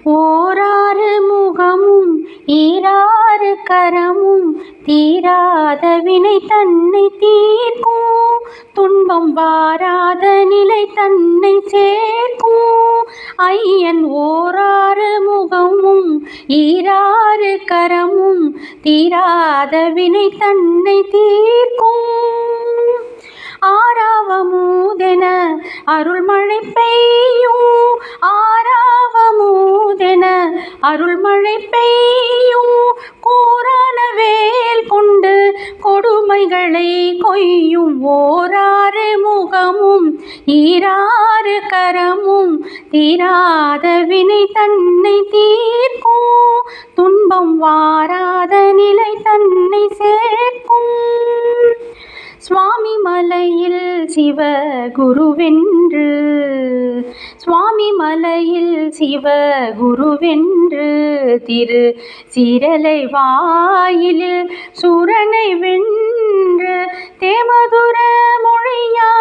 ஓராறு முகமும் ஈராறு கரமும் தீராத வினை தன்னை தீர்க்கும், துன்பம் வாராத நிலை தன்னை சேர்க்கும். ஐயன் ஓராறு முகமும் ஈராறு கரமும் தீராத வினை தன்னை தீர்க்கும். ஆராவமூதென அருள்மழை பெய்யும், ஆராவமூதென அருள்மழை பெய்யும். கூரான வேல் கொண்டு கொடுமைகளை கொய்யும், ஓராறு முகமும் ஈராறு கரமும் தீராத வினை தன்னை தீர்க்கும், துன்பம் வாராத நிலை தன்னை சேர்க்கும். சுவாமி மலையில் சிவகுருவென்று, சுவாமி மலையில் சிவகுருவென்று, திரு சீரலை வாயிலில் சூரனை வென்று தேமதுர மொழியால்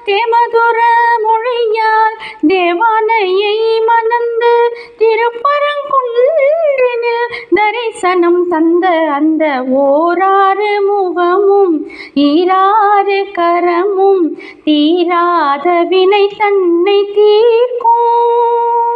தேமதுர மொழியால் தேவானையை மணந்து திருப்பரங்குன்றினில் தரிசனம் தந்த அந்த ஓராறு முகமும் ஈராறு கரமும் தீராத வினை தன்னை தீர்க்கும்.